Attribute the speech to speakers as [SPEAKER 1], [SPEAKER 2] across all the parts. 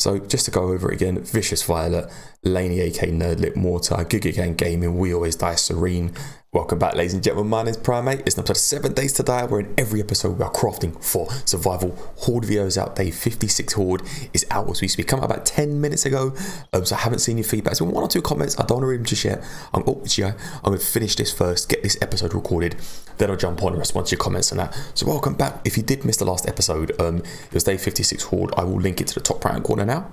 [SPEAKER 1] So just to go over it again, Vicious Violet, Laney AK Nerdlit, Mortar, Gigagang Gaming, We Always Die Serene. Welcome back, ladies and gentlemen. My name's PriMate. It's an episode of 7 Days to Die, where in every episode we are crafting for survival. Horde videos out. Day 56 Horde is out as we speak. Come out about 10 minutes ago. So I haven't seen your feedback. There's been 1 or 2 comments. I don't want to read them just yet. I'm going to finish this first, get this episode recorded, then I'll jump on and respond to your comments on that. So welcome back. If you did miss the last episode, it was day 56 Horde. I will link it to the top right hand corner now.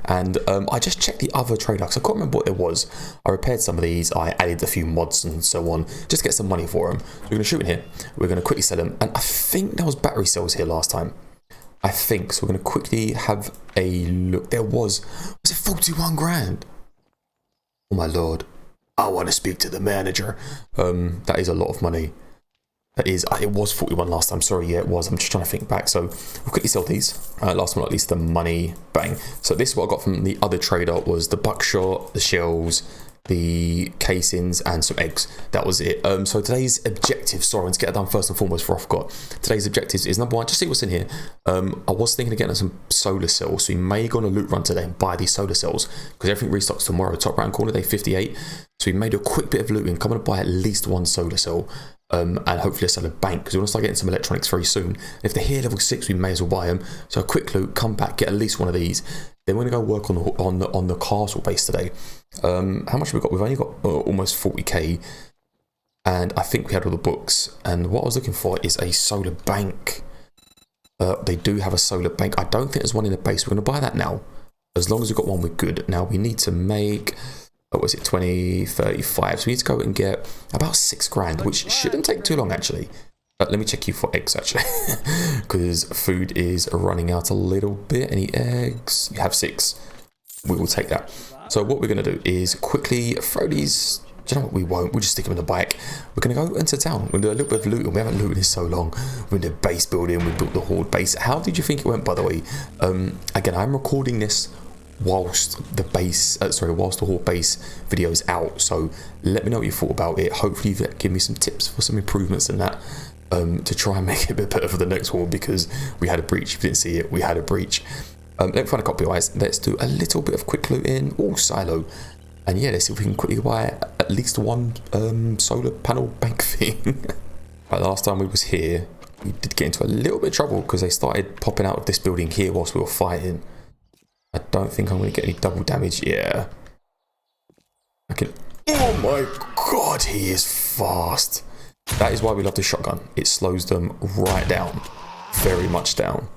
[SPEAKER 1] And I just checked the other trade because I can't remember what there was. I repaired some of these. I added a few mods and so on. Just get some money for them. So we're going to shoot in here. We're going to quickly sell them. And I think there was battery cells here last time. I think. So we're going to quickly have a look. There was it 41 grand? Oh my lord. I want to speak to the manager. That is a lot of money. That is, it was 41 last time. Sorry, yeah, it was. I'm just trying to think back. So we'll quickly sell these. Last but not least, the money. Bang. So this is what I got from the other trader was the buckshot, the shells, the casings, and some eggs. That was it. So today's objective, sorry, let's get it done first and foremost before I forgot. Today's objective is number 1, just see what's in here. I was thinking of getting some solar cells, so we may go on a loot run today and buy these solar cells because everything restocks tomorrow. Top right corner, day 58. So we made a quick bit of looting. Come on and buy at least 1 solar cell. And hopefully a solar bank because we want to start getting some electronics very soon. And if they're here level 6, we may as well buy them. So a quick loot, come back, get at least 1 of these. Then we're going to go work on the castle base today. How much have we got? We've only got almost 40k, and I think we had all the books. And what I was looking for is a solar bank. They do have a solar bank. I don't think there's one in the base. We're going to buy that now. As long as we've got one, we're good. Now we need to make, what was it, 20, 35. So we need to go and get about 6 grand, which shouldn't take too long actually. Let me check you for eggs actually, because food is running out a little bit. Any eggs? You have 6. We will take that. So what we're going to do is quickly throw these. Do you know what? We won't. We'll just stick them in the bike. We're going to go into town. We'll do a little bit of looting. We haven't looted this so long. We're doing base building. We built the Horde base. How did you think it went, by the way? Again, I'm recording this whilst the Horde base video is out. So let me know what you thought about it. Hopefully you give me some tips for some improvements in that. To try and make it a bit better for the next Horde, because we had a breach. If you didn't see it, we had a breach. Let me find a copy, guys. Let's do a little bit of quick looting. All silo. And yeah, let's see if we can quickly buy at least 1 solar panel bank thing. Right, last time we was here, we did get into a little bit of trouble because they started popping out of this building here whilst we were fighting. I don't think I'm going to get any double damage. Yeah. I can... Oh my god, he is fast. That is why we love the shotgun. It slows them right down. Very much down.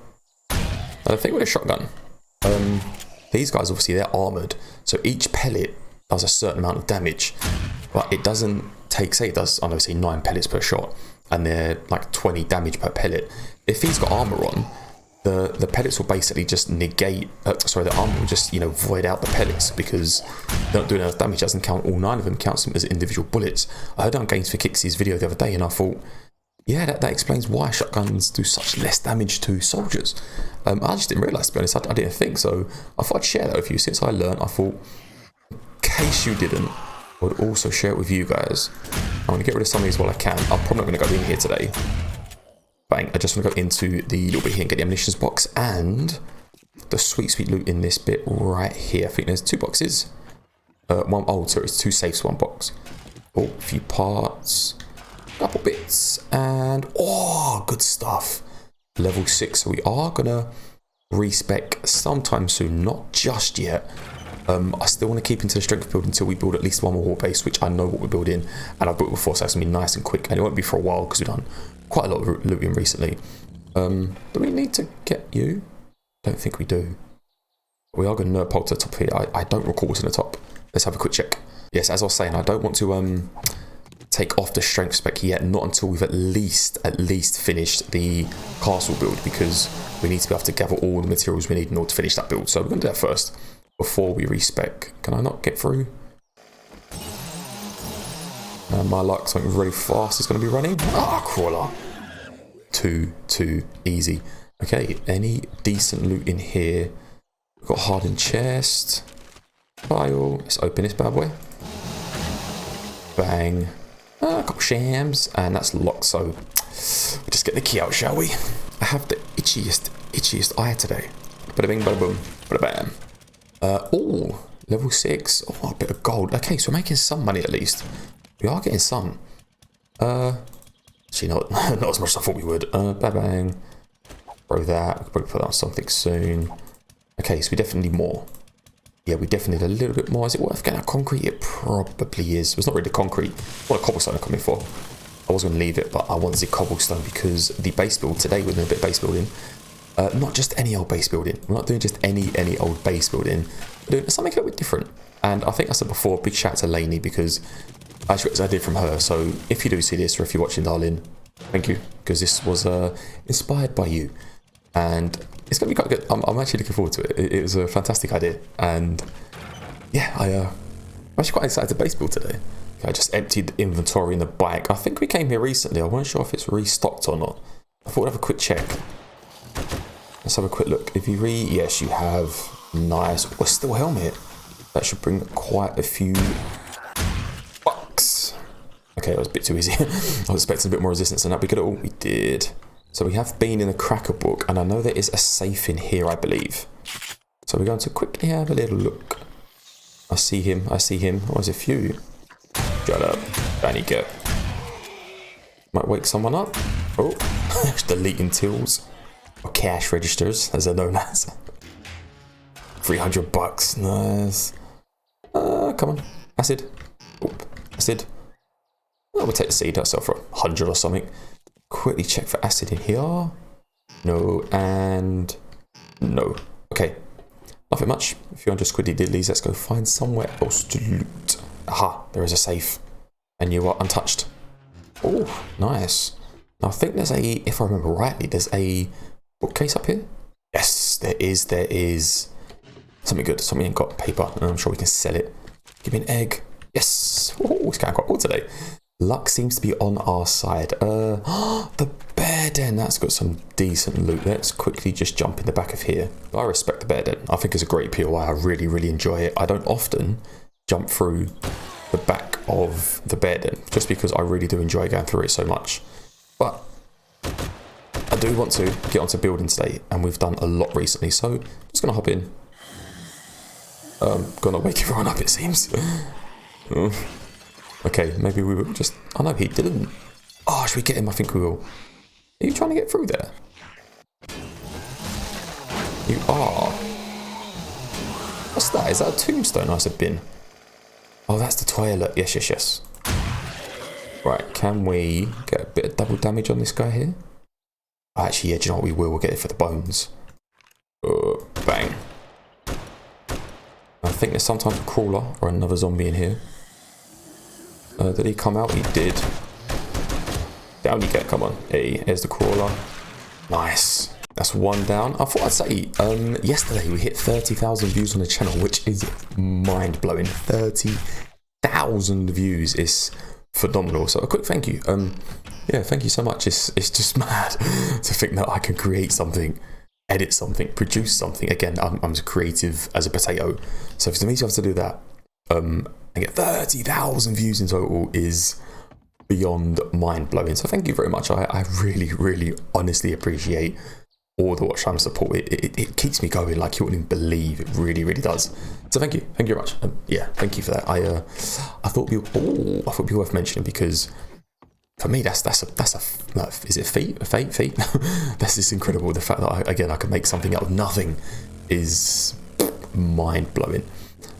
[SPEAKER 1] And I think with a shotgun, these guys, obviously, they're armoured. So each pellet does a certain amount of damage. But it doesn't take, say it does, I don't know, say 9 pellets per shot. And they're like 20 damage per pellet. If he's got armour on, the pellets will basically just negate, the armour will just, void out the pellets because they're not doing enough damage. It doesn't count all 9 of them, counts them as individual bullets. I heard on Games for Kicks' video the other day and I thought, yeah, that explains why shotguns do such less damage to soldiers. I just didn't realise, to be honest, I didn't think so. I thought I'd share that with you. Since I learned, I thought, in case you didn't, I would also share it with you guys. I'm going to get rid of some of these while I can. I'm probably not going to go in here today. Bang, I just want to go into the little bit here and get the ammunitions box and the sweet loot in this bit right here. I think there's 2 boxes. Sorry, it's 2 safes, 1 box. Oh, a few parts, couple bits, and good stuff. Level 6, so we are gonna respec sometime soon, not just yet. I still want to keep into the strength build until we build at least 1 more Horde base, which I know what we're building, and I've built before, so it's gonna be nice and quick, and it won't be for a while because we've done quite a lot of looting recently. Do we need to get you? Don't think we do. We are going to nerd pole to the top here. I don't recall what's in the top. Let's have a quick check. Yes, as I was saying, I don't want to take off the strength spec yet, not until we've at least finished the castle build, because we need to be able to gather all the materials we need in order to finish that build. So we're going to do that first before we respec. Can I not get through? My luck, something really fast is going to be running. Crawler. Too easy. Okay, any decent loot in here? We've got hardened chest. File. Let's open this bad boy. Bang. A couple shams. And that's locked, so we'll just get the key out, shall we? I have the itchiest eye today. Bada bing, bada boom. Bam. Oh, level 6. Oh, a bit of gold. Okay, so we're making some money at least. We are getting some. Actually, not as much as I thought we would. Bang. Throw that. We could probably put that on something soon. Okay, so we definitely need more. Yeah, we definitely need a little bit more. Is it worth getting a concrete? It probably is. It's not really the concrete. What a cobblestone I'm coming for. I was going to leave it, but I wanted the cobblestone because the base build today, we're doing a bit of base building. Not just any old base building. We're not doing just any old base building. We're doing something a little bit different. And I think I said before, big shout out to Lainey because I got this idea from her. So if you do see this or if you're watching, darling, thank you, because this was inspired by you. And it's going to be quite good. I'm actually looking forward to it. It was a fantastic idea. And yeah, I'm actually quite excited to base build today. I just emptied the inventory in the bike. I think we came here recently. I wasn't sure if it's restocked or not. I thought we'd have a quick check. Let's have a quick look. If you yes, you have. Nice. Oh, still helmet. That should bring quite a few bucks. Okay, that was a bit too easy. I was expecting a bit more resistance than that. We could all. We did. So we have been in the cracker book, and I know there is a safe in here, I believe. So we're going to quickly have a little look. I see him. Oh, there's a few. Shut up. Danny, go. Might wake someone up. Oh, deleting tills. Or cash registers, as they're known as. 300 bucks. Nice. Come on. Acid. Oop. Acid. Oh, we'll take the seed. That'll sell for 100 or something. Quickly check for acid in here. No, and no. Okay. Nothing much. A few hundred squiddy diddlies. Let's go find somewhere else to loot. Aha, there is a safe. And you are untouched. Oh, nice. Now I think there's a, if I remember rightly, there's a bookcase up here. Yes, there is. Something good. Something ain't got paper, and I'm sure we can sell it. Give me an egg. Yes. Oh, it's kind of quite cool today. Luck seems to be on our side. The bear den. That's got some decent loot. Let's quickly just jump in the back of here. I respect the bear den. I think it's a great POI. I really enjoy it. I don't often jump through the back of the bear den just because I really do enjoy going through it so much. But I do want to get onto building today, and we've done a lot recently. So I'm just gonna hop in. Gonna wake everyone up, it seems. Okay, maybe we will just... Oh no, he didn't. Oh, should we get him? I think we will. Are you trying to get through there? You are. What's that? Is that a tombstone or is it a bin? Oh, that's the toilet. Yes. Right, can we get a bit of double damage on this guy here? Actually, yeah, do you know what? We will. We'll get it for the bones. Bang. I think there's sometimes a crawler or another zombie in here. Did he come out? He did. Down you get, come on. Hey, here's the crawler. Nice. That's one down. I thought I'd say, yesterday we hit 30,000 views on the channel, which is mind-blowing. 30,000 views is phenomenal. So a quick thank you. Yeah, thank you so much. It's just mad to think that I can create something, edit something, produce something. Again, I'm as creative as a potato. So for me to have to do that, and get 30,000 views in total is beyond mind-blowing. So thank you very much. I really honestly appreciate all the watch time support. It keeps me going like you wouldn't believe. It really does. So thank you very much. Yeah, thank you for that. I thought it'd be worth mentioning because for me that's a is it a feat? That's just incredible. The fact that I can make something out of nothing is mind-blowing.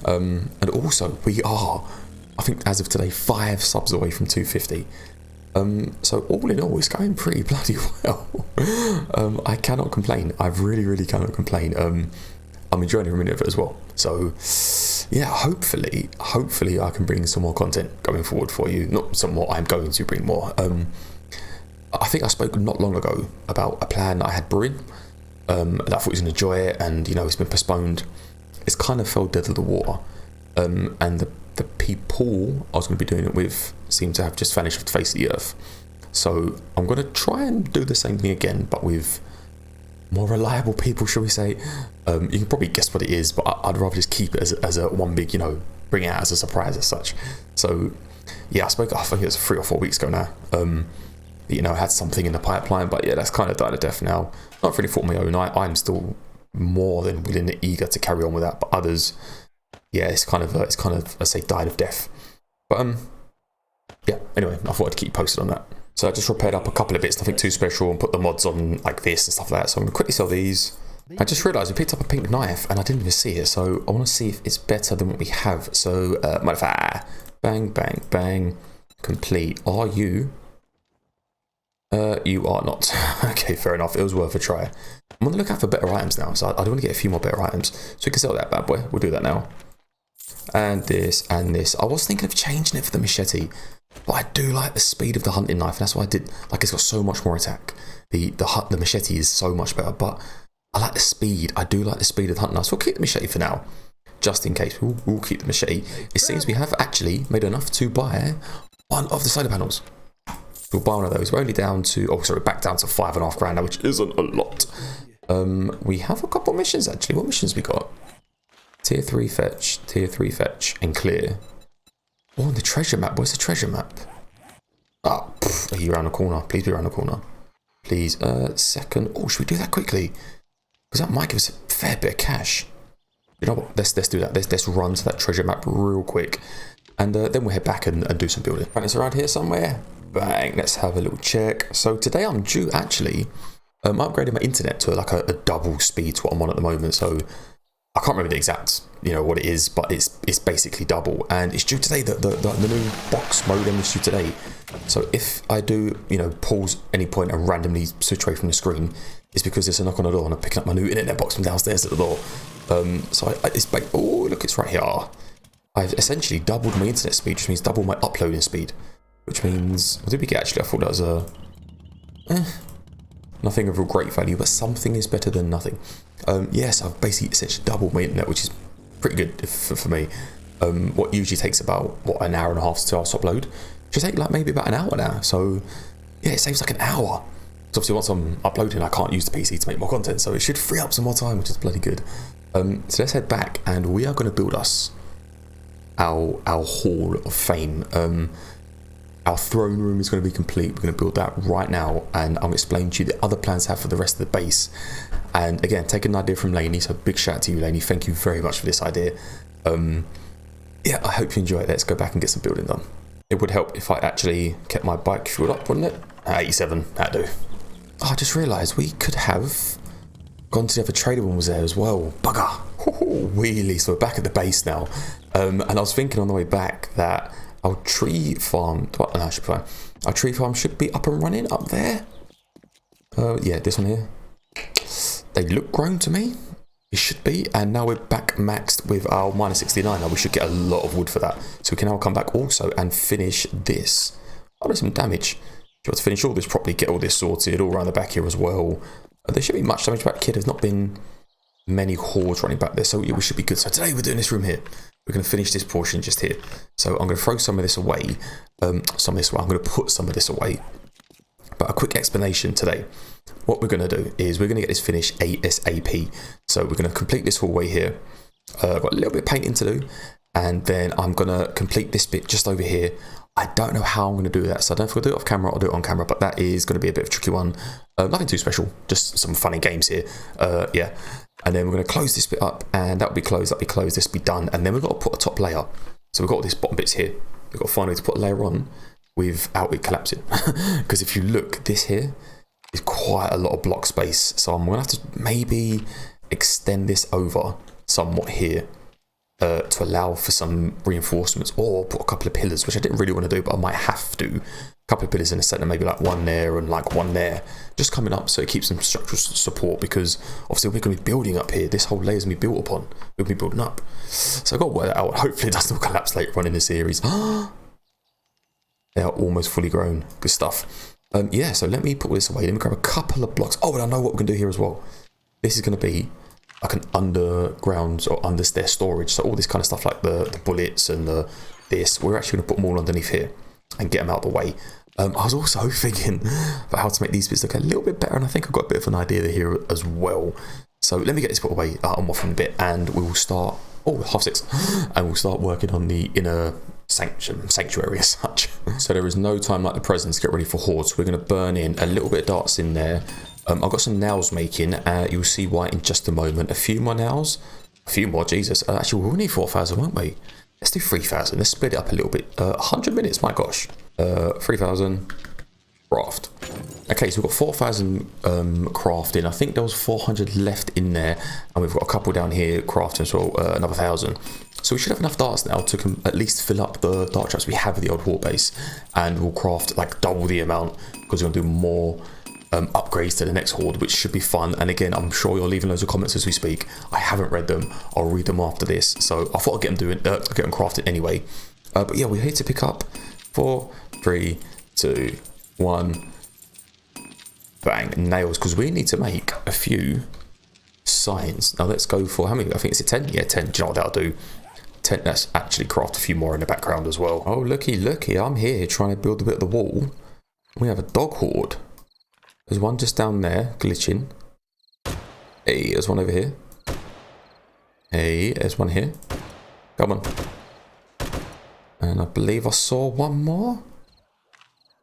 [SPEAKER 1] And also we are, I think as of today, 5 subs away from 250. So all in all, it's going pretty bloody well. I cannot complain. I really cannot complain. I'm enjoying every minute of it as well. So yeah, hopefully I can bring some more content going forward for you. Not some more, I'm going to bring more. I think I spoke not long ago about a plan that I had brewing. That I thought I was going to enjoy it, and it's been postponed. It's kind of fell dead of the water. And the people I was going to be doing it with seem to have just vanished off the face of the earth. So I'm going to try and do the same thing again, but with more reliable people, shall we say. You can probably guess what it is, but I'd rather just keep it as a one big, bring it out as a surprise as such. So yeah, I think it was 3 or 4 weeks ago now. I had something in the pipeline, but yeah, that's kind of died a death now. Not really thought my own. I'm still more than willing and eager to carry on with that. But others, yeah, it's kind of I say died of death. But yeah. Anyway, I thought I'd keep you posted on that. So I just repaired up a couple of bits, nothing too special, and put the mods on like this and stuff like that. So I'm gonna quickly sell these. I just realised we picked up a pink knife and I didn't even see it, so I want to see if it's better than what we have. So, bang, bang, bang, complete. Are you? You are not. Okay, fair enough. It was worth a try. I'm on the lookout for better items now, so I do want to get a few more better items. So we can sell that bad boy. We'll do that now. And this and this. I was thinking of changing it for the machete, but I do like the speed of the hunting knife, and that's why I did. Like, it's got so much more attack. The machete is so much better, but I like the speed. I do like the speed of the hunting knife. So we'll keep the machete for now, just in case. We'll keep the machete. It seems we have actually made enough to buy one of the solar panels. We'll buy one of those. We're only down to, back down to $5.5 now, which isn't a lot. We have a couple of missions actually. What missions we got? Tier 3 fetch, and clear. Oh, and the treasure map. Where's the treasure map? Ah, are you around the corner? Please be around the corner. Please. Second. Oh, should we do that quickly? Because that might give us a fair bit of cash. You know what? Let's do that. Let's run to that treasure map real quick, and then we'll head back and do some building. Right, it's around here somewhere. Bang. Let's have a little check. So today I'm due actually. I'm upgrading my internet to like a double speed to what I'm on at the moment. So I can't remember the exact, what it is, but it's basically double, and it's due today. The new box modem is due today. So if I do, pause any point and randomly switch away from the screen, it's because there's a knock on the door and I'm picking up my new internet box from downstairs at the door. Oh look, it's right here. I've essentially doubled my internet speed, which means double my uploading speed, which means what did we get actually? I thought that was nothing of real great value, but something is better than nothing. Yes, I've basically essentially doubled my internet, which is pretty good for me. What usually takes about an hour and a half to 2 hours to upload should take like maybe about an hour now. So yeah, it saves like an hour. So obviously once I'm uploading, I can't use the PC to make more content, so it should free up some more time, which is bloody good. So let's head back, and we are going to build us our Hall of Fame. Our throne room is going to be complete. We're going to build that right now, and I'm explaining to you the other plans I have for the rest of the base. And again, take an idea from Lainey, so big shout out to you, Lainey. Thank you very much for this idea. Yeah, I hope you enjoy it. Let's go back and get some building done. It would help if I actually kept my bike fueled up, wouldn't it? 87, that'd do. Oh, I just realised we could have gone to the other trader one was there as well. Bugger. Wheelie. So we're back at the base now. And I was thinking on the way back that our tree farm, should be fine. Our tree farm should be up and running up there. Yeah, this one here. They look grown to me. It should be. And now we're back maxed with our -69. Now we should get a lot of wood for that. So we can now come back also and finish this. Oh, there's some damage. So to finish all this properly, get all this sorted, all around the back here as well. There shouldn't be much damage back here. There's not been many hordes running back there, so yeah, we should be good. So today we're doing this room here. We're going to finish this portion just here. So I'm going to throw some of this away. I'm going to put some of this away. But a quick explanation today. What we're going to do is we're going to get this finished ASAP. So we're going to complete this hallway here. I've got a little bit of painting to do. And then I'm going to complete this bit just over here. I don't know how I'm going to do that, so I don't know if we'll do it off camera or do it on camera, but that is going to be a bit of a tricky one. Nothing too special, just some funny games here. Yeah, and then we're going to close this bit up, and that'll be closed, this will be done, and then we've got to put a top layer. So we've got all these bottom bits here. We've got to find a way to put a layer on without it collapsing. Because if you look, this here is quite a lot of block space, so I'm going to have to maybe extend this over somewhat here. To allow for some reinforcements, or put a couple of pillars, which I didn't really want to do, but I might have to. A couple of pillars in a centre, maybe like one there and like one there, just coming up so it keeps some structural support, because obviously we're going to be building up here. This whole layer is going to be built upon. We'll be building up. So I've got to work that out. Hopefully it doesn't collapse later on in the series. They are almost fully grown. Good stuff. Yeah, so let me put this away. Let me grab a couple of blocks. Oh, and I know what we're going to do here as well. This is going to be like an underground or understair storage. So all this kind of stuff like the bullets and this, we're actually going to put them all underneath here and get them out of the way. I was also thinking about how to make these bits look a little bit better, and I think I've got a bit of an idea here as well. So let me get this put away on off in a bit, and we will start, 6:30, and we'll start working on the inner sanctuary as such. So there is no time like the present to get ready for Horde, so we're going to burn in a little bit of darts in there, I've got some nails making. You'll see why in just a moment. A few more nails. A few more, Jesus. Actually, we'll need 4,000, won't we? Let's do 3,000. Let's split it up a little bit. 100 minutes, my gosh. 3,000. Craft. Okay, so we've got 4,000 crafting. I think there was 400 left in there. And we've got a couple down here crafting as well. Another 1,000. So we should have enough darts now to at least fill up the dart traps we have at the old Horde base. And we'll craft like double the amount. Because we're going to do more upgrades to the next Horde, which should be fun. And again, I'm sure you're leaving loads of comments as we speak. I haven't read them. I'll read them after this. So I thought I'd get them crafted anyway. But yeah, we're here to pick up 4, 3, 2, 1. Bang, nails, because we need to make a few signs. Now let's go for how many? I think it's a 10. Yeah, 10. Do you know what that'll do? 10. Let's actually craft a few more in the background as well. Oh, looky, I'm here trying to build a bit of the wall. We have a dog horde. There's one just down there, glitching. Hey, there's one over here. Hey, there's one here. Come on. And I believe I saw one more.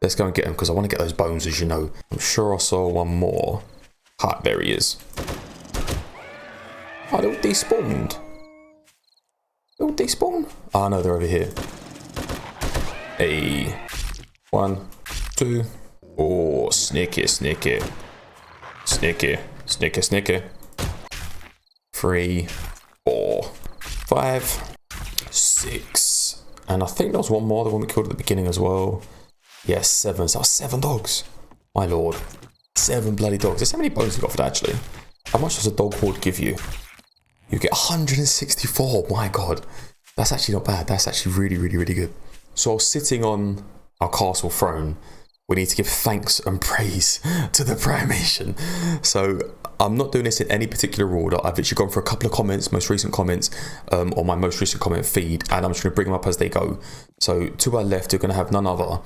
[SPEAKER 1] Let's go and get him, because I want to get those bones, as you know. I'm sure I saw one more. Ha, there he is. Oh, they're all despawned. They're all despawned? Oh, no, they're over here. Hey. 1, 2. Oh, sneaky. 3, 4, 5, 6. And I think there was one more, the one we killed at the beginning as well. Yes, 7. So 7 dogs. My lord. 7 bloody dogs. There's how many bones you got for that, actually? How much does a dog horde give you? You get 164. My god. That's actually not bad. That's actually really good. So sitting on our castle throne, we need to give thanks and praise to the Primation. So I'm not doing this in any particular order. I've actually gone for a couple of comments, most recent comments on my most recent comment feed, and I'm just going to bring them up as they go. So to our left, you're going to have none other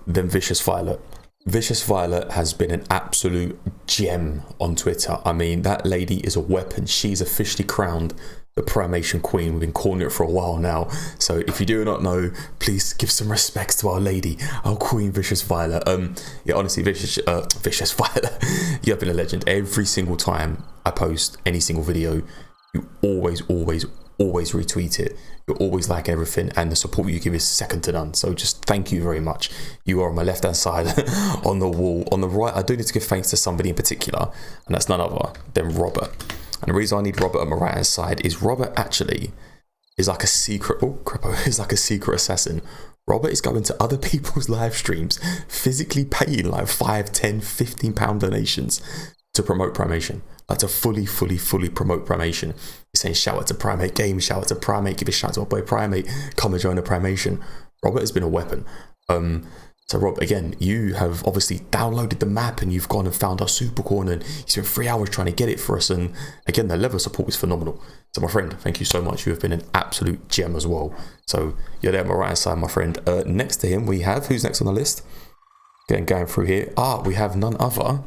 [SPEAKER 1] than Vicious Violet. Vicious Violet has been an absolute gem on Twitter. I mean, that lady is a weapon. She's officially crowned the Primation Queen. We've been calling it for a while now. So if you do not know, please give some respects to our lady, our Queen Vicious Violet. Yeah, honestly, Vicious Violet, you have been a legend. Every single time I post any single video, you always retweet it. You're always like everything, and the support you give is second to none. So just thank you very much. You are on my left hand side on the wall. On the right, I do need to give thanks to somebody in particular, and that's none other than Robert. And the reason I need Robert on my right hand side is Robert actually is like a secret, is like a secret assassin. Robert is going to other people's live streams, physically paying like 5, 10, 15 pound donations to promote Primation. Like to fully promote Primation. He's saying shout out to PriMate Games, shout out to PriMate, give a shout out to my boy PriMate, come and join the Primation. Robert has been a weapon. So Rob, again, you have obviously downloaded the map and you've gone and found our super corner, and you spent 3 hours trying to get it for us, and again, the level of support is phenomenal. So my friend, thank you so much. You have been an absolute gem as well. So you're there on my right hand side, my friend. Next to him we have, who's next on the list? Going through here. We have none other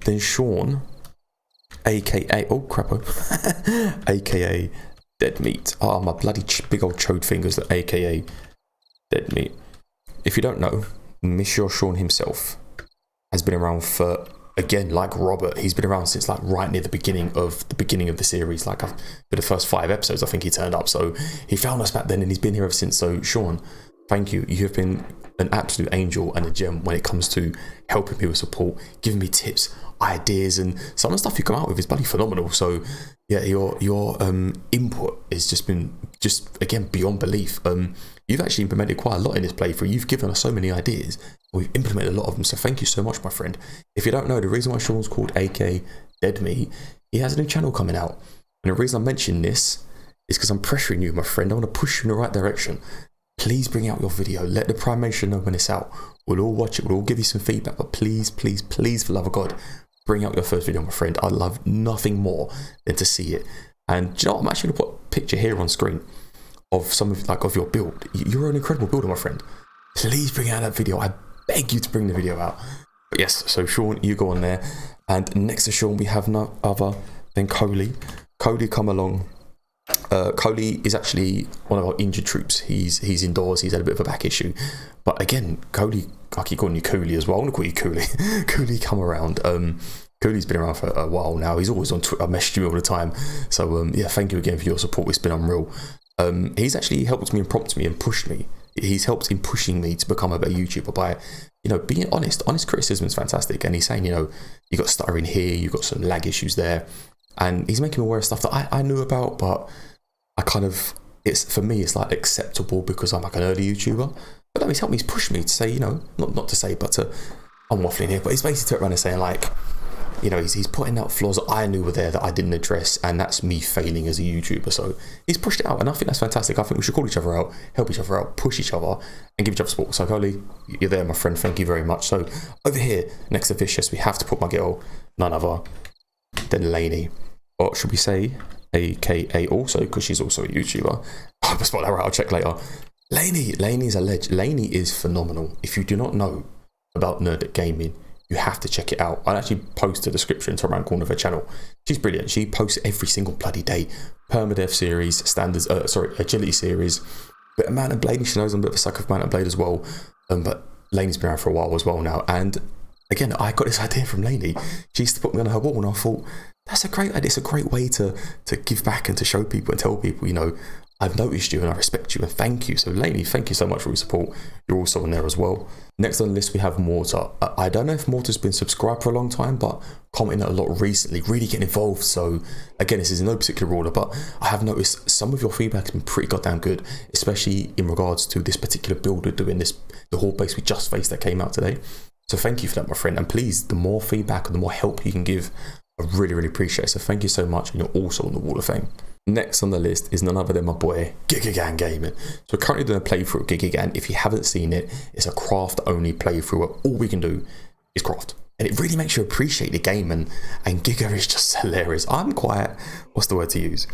[SPEAKER 1] than Sean, aka aka Dead Meat. My bloody big old chode fingers, aka Dead Meat. If you don't know, Monsieur Sean himself has been around for, again, like Robert, he's been around since like right near the beginning of the series. Like for the first 5 episodes, I think he turned up. So he found us back then and he's been here ever since. So Sean, thank you. You have been an absolute angel and a gem when it comes to helping me with support, giving me tips, ideas, and some of the stuff you come out with is bloody phenomenal. So yeah, your input has just been again beyond belief. You've actually implemented quite a lot in this playthrough. You've given us so many ideas. We've implemented a lot of them, so thank you so much, my friend. If you don't know, the reason why Sean's called AK Dead Meat, he has a new channel coming out, and the reason I'm mentioning this is because I'm pressuring you, my friend. I want to push you in the right direction. Please bring out your video. Let the Primation know when it's out. We'll all watch it. We'll all give you some feedback. But please, please, please, for the love of God, bring out your first video, my friend. I'd love nothing more than to see it. And do you know what? I'm actually going to put a picture here on screen of some of your build. You're an incredible builder, my friend. Please bring out that video. I beg you to bring the video out. But yes, so Sean, you go on there. And next to Sean, we have no other than Coley. Cody, come along. Coley is actually one of our injured troops. He's indoors. He's had a bit of a back issue. But again, Coley, I keep calling you Cooley as well. I'm going to call you Cooley. Cooley, come around. Cooley's been around for a while now. He's always on Twitter. I message you all the time. So yeah, thank you again for your support. It's been unreal. He's actually helped me and prompted me and pushed me. He's helped in pushing me to become a better YouTuber by, being honest. Honest criticism is fantastic. And he's saying, you got stuttering here, you've got some lag issues there. And he's making me aware of stuff that I knew about, but I kind of, for me, it's like acceptable because I'm like an early YouTuber. But no, he's helped me, he's pushed me to say, not to say, but I'm waffling here, but he's basically turned around and saying like, he's pointing out flaws that I knew were there that I didn't address, and that's me failing as a YouTuber. So he's pushed it out, and I think that's fantastic. I think we should call each other out, help each other out, push each other, and give each other support. So Coley, you're there, my friend. Thank you very much. So over here, next to Vicious, we have to put my girl, none other than Lainey. Or should we say, AKA also, because she's also a YouTuber. I'll spot that right, I'll check later. Lainey's a legend. Lainey is phenomenal. If you do not know about Nerd Gaming, you have to check it out. I'll actually post a description to around corner of her channel. She's brilliant. She posts every single bloody day. Permadeath series, standards, agility series. Bit of Mount and Blade. She knows I'm a bit of a sucker for Mount and Blade as well. But Lainey's been around for a while as well now. And again, I got this idea from Lainey. She used to put me on her wall, and I thought, that's a great idea. It's a great way to give back and to show people and tell people, I've noticed you and I respect you and thank you. So Lainey, thank you so much for your support. You're also on there as well. Next on the list, we have Mortar. I don't know if Mortar's been subscribed for a long time, but commenting a lot recently, really getting involved. So again, this is in no particular order, but I have noticed some of your feedback has been pretty goddamn good, especially in regards to this particular build we're doing, the Horde base we just faced that came out today. So thank you for that, my friend. And please, the more feedback and the more help you can give, I really, really appreciate it. So thank you so much. And you're also on the Wall of Fame. Next on the list is none other than my boy, Gigagan Gaming. So we're currently doing a playthrough of Gigagan. If you haven't seen it, it's a craft only playthrough where all we can do is craft. And it really makes you appreciate the game. And Giga is just hilarious. I'm quite, what's the word to use?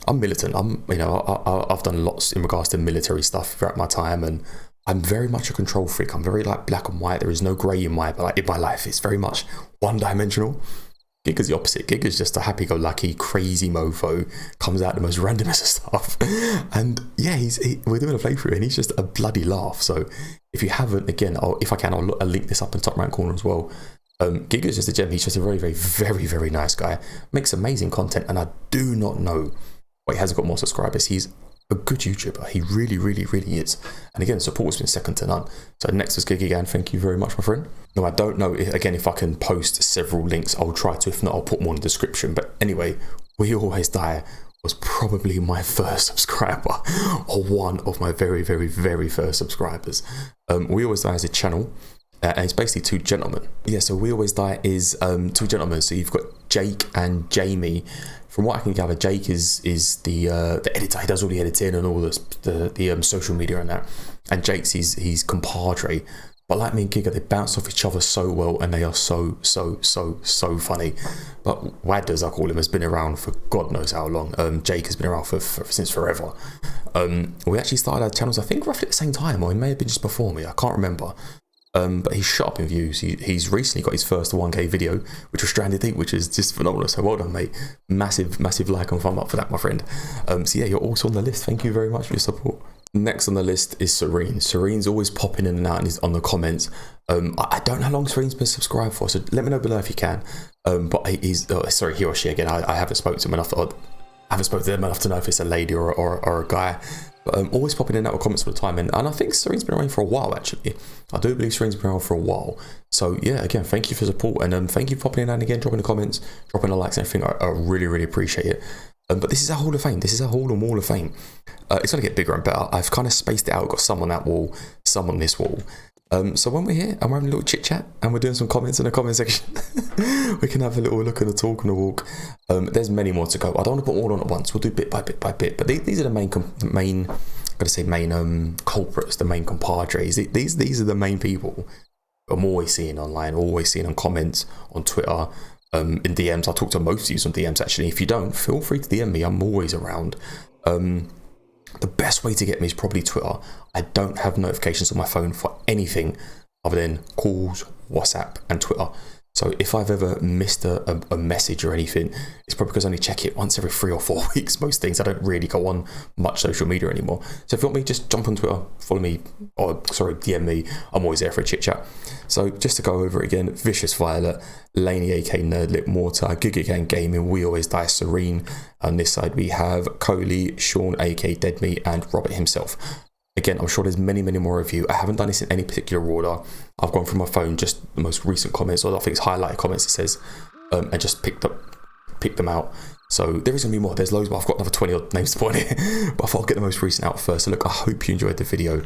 [SPEAKER 1] I'm militant. I've done lots in regards to military stuff throughout my time. And I'm very much a control freak. I'm very like black and white. There is no grey in my life. It's very much one dimensional. Giga's the opposite. Giga's just a happy-go-lucky, crazy mofo, comes out the most randomest of stuff. And yeah, we're doing a playthrough and he's just a bloody laugh. So if you haven't, again, if I can, I'll link this up in the top right corner as well. Giga's just a gem. He's just a very, very, very, very nice guy. Makes amazing content, and I do not know why he hasn't got more subscribers. He's a good YouTuber. He really, really, really is. And again, support has been second to none. So next is Gigagan. Thank you very much, my friend. No, I don't know, again, if I can post several links. I'll try to. If not, I'll put more in the description. But anyway, We Always Die was probably my first subscriber, or one of my very, very, very first subscribers. We Always Die is a channel, and it's basically two gentlemen. Yeah, so We Always Die is two gentlemen. So you've got Jake and Jamie. From what I can gather, Jake is the editor. He does all the editing and all the social media and that. And Jake's his compadre. But like me and Giga, they bounce off each other so well, and they are so funny. But Wad, as I call him, has been around for God knows how long. Jake has been around since forever. We actually started our channels, I think, roughly at the same time, or he may have been just before me. I can't remember. But he's shot up in views. He's recently got his first 1K video, which was Stranded Deep, which is just phenomenal. So well done, mate. Massive like and thumb up for that, my friend. So yeah, you're also on the list. Thank you very much for your support. Next on the list is Serene. Serene's always popping in and out and on the comments. I don't know how long Serene's been subscribed for, so let me know below if you can. But he or she again. I haven't spoken to him enough. I haven't spoken to them enough to know if it's a lady or a guy. But always popping in and out with comments all the time. And I think Serene's been around for a while, actually. I do believe Serene's been around for a while. So yeah, again, thank you for support. And thank you for popping in and again, dropping the comments, dropping the likes and everything. I really, really appreciate it. But this is our Hall of Fame. This is our Hall and Wall of Fame. It's going to get bigger and better. I've kind of spaced it out. Got some on that wall, some on this wall. So when we're here and we're having a little chit chat and we're doing some comments in the comment section, we can have a little look and a talk and a walk. There's many more to go. I don't want to put all on at once. We'll do bit by bit by bit. But these are the main culprits, the main compadres. These are the main people I'm always seeing online, always seeing on comments on Twitter. In DMs, I talk to most of you on DMs actually. If you don't, feel free to DM me. I'm always around. The best way to get me is probably Twitter. I don't have notifications on my phone for anything other than calls, WhatsApp, and Twitter. So if I've ever missed a message or anything, it's probably because I only check it once every 3 or 4 weeks. Most things, I don't really go on much social media anymore. So if you want me, just jump on Twitter, follow me, or sorry, DM me. I'm always there for a chit chat. So just to go over it again, Vicious Violet, Laney AK Nerdlit, Mortar, Gigagang Gaming, We Always Die Serene. On this side we have Coley, Sean AK Deadmeat, and Robert himself. Again, I'm sure there's many more of you. I haven't done this in any particular order. I've gone from my phone, just the most recent comments, or I think it's highlighted comments it says, and just picked them out. So there is going to be more. There's loads, but I've got another 20 odd names to put on it. But I thought I'd get the most recent out first. So look, I hope you enjoyed the video.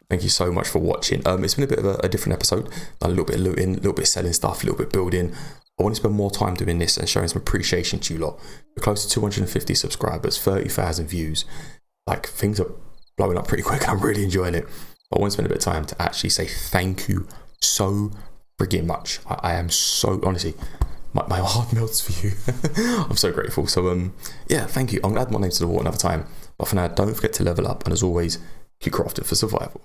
[SPEAKER 1] Thank you so much for watching. It's been a bit of a different episode. Done a little bit of looting, a little bit of selling stuff, a little bit of building. I want to spend more time doing this and showing some appreciation to you lot. We're close to 250 subscribers, 30,000 views. Like, things are blowing up pretty quick. I'm really enjoying it. I want to spend a bit of time to actually say thank you so friggin' much. I am so, honestly, my heart melts for you. I'm so grateful. So yeah, thank you. I'm gonna add my name to the wall another time, but for now, don't forget to level up, and as always, keep crafting for survival.